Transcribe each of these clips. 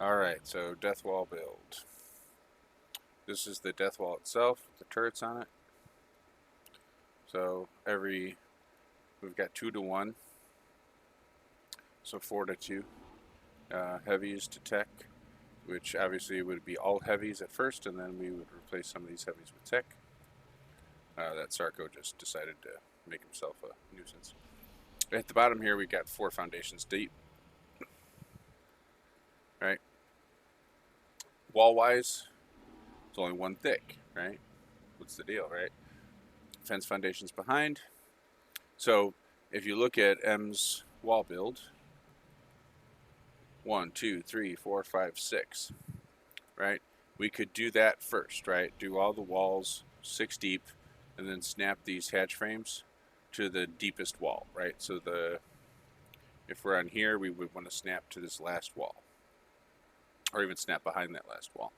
Alright, so Deathwall build. This is the Deathwall itself, the turrets on it. So we've got 2 to 1, so 4 to 2. Heavies to tech, which obviously would be all heavies at first, and then we would replace some of these heavies with tech. That Sarko just decided to make himself a nuisance. At the bottom here, we got 4 foundations deep. Right? Wall-wise, it's only 1 thick, right? What's the deal, right? Fence foundations behind. So if you look at M's wall build, 1, 2, 3, 4, 5, 6, right? We could do that first, right? Do all the walls 6 deep, and then snap these hatch frames to the deepest wall, right? So if we're on here, we would want to snap to this last wall, or even snap behind that last wall.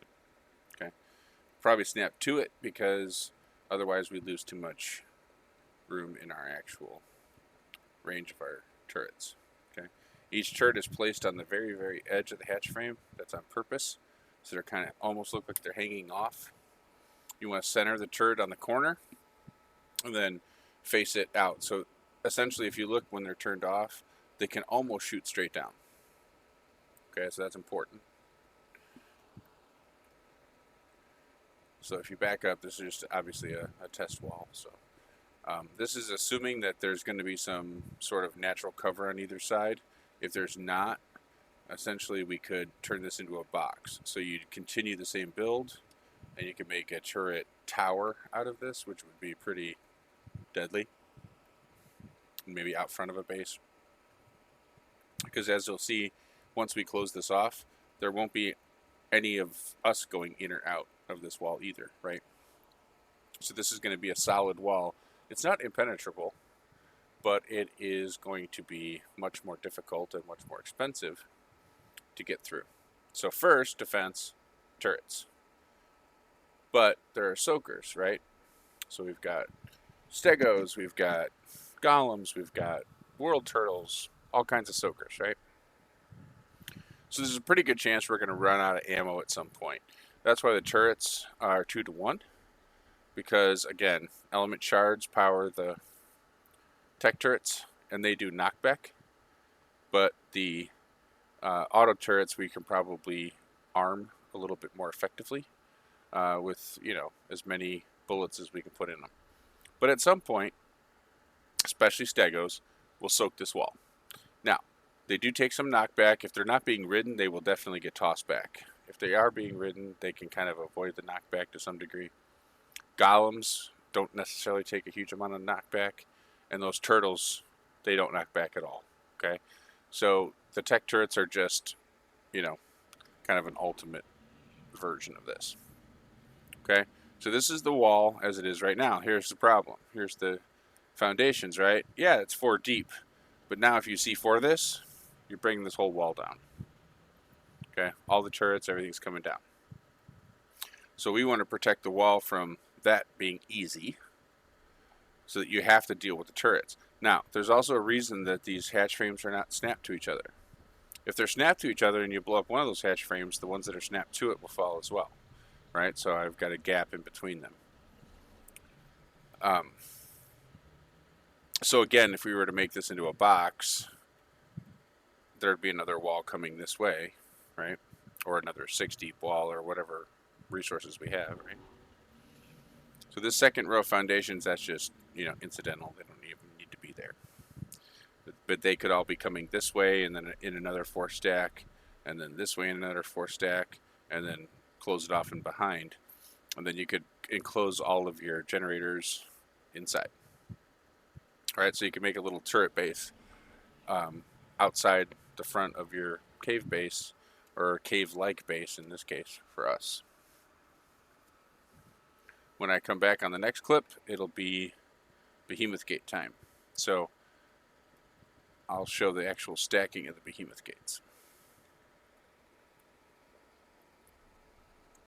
Okay, probably snap to it because otherwise we lose too much room in our actual range of our turrets. Okay, each turret is placed on the very, very edge of the hatch frame. That's on purpose, so they're kind of almost look like they're hanging off. You want to center the turret on the corner and then face it out. So essentially, if you look when they're turned off, they can almost shoot straight down. Okay, so that's important. So if you back up, this is just obviously a test wall. So this is assuming that there's going to be some sort of natural cover on either side. If there's not, essentially we could turn this into a box. So you'd continue the same build, and you can make a turret tower out of this, which would be pretty deadly. Maybe out front of a base. Because as you'll see, once we close this off, there won't be any of us going in or out of this wall either, right? So this is going to be a solid wall. It's not impenetrable, but it is going to be much more difficult and much more expensive to get through. So first, defense, turrets. But there are soakers, right? So we've got stegos, we've got golems, we've got world turtles, all kinds of soakers, right? So there's a pretty good chance we're going to run out of ammo at some point. That's why the turrets are 2 to 1. Because, again, element shards power the tech turrets, and they do knockback. But the auto turrets we can probably arm a little bit more effectively with, as many bullets as we can put in them. But at some point, especially stegos, will soak this wall. Now, they do take some knockback. If they're not being ridden, they will definitely get tossed back. If they are being ridden, they can kind of avoid the knockback to some degree. Golems don't necessarily take a huge amount of knockback, and those turtles, they don't knock back at all. Okay, so the tech turrets are just, kind of an ultimate version of this. Okay, so this is the wall as it is right now. Here's the problem. Here's the foundations, right? Yeah, it's 4 deep, but now if you C4 this, you're bringing this whole wall down. Okay, all the turrets, everything's coming down. So we want to protect the wall from that being easy, so that you have to deal with the turrets. Now, there's also a reason that these hatch frames are not snapped to each other. If they're snapped to each other and you blow up one of those hatch frames, the ones that are snapped to it will fall as well, right? So I've got a gap in between them. So again, if we were to make this into a box, there'd be another wall coming this way, right? Or another 6 deep wall, or whatever resources we have, right? So this second row of foundations, that's just, incidental. They don't even need to be there. But they could all be coming this way, and then in another 4 stack, and then this way in another 4 stack, and then close it off in behind. And then you could enclose all of your generators inside. All right, so you can make a little turret base outside the front of your cave base, or cave-like base in this case for us. When I come back on the next clip, it'll be Behemoth Gate time. So I'll show the actual stacking of the Behemoth Gates.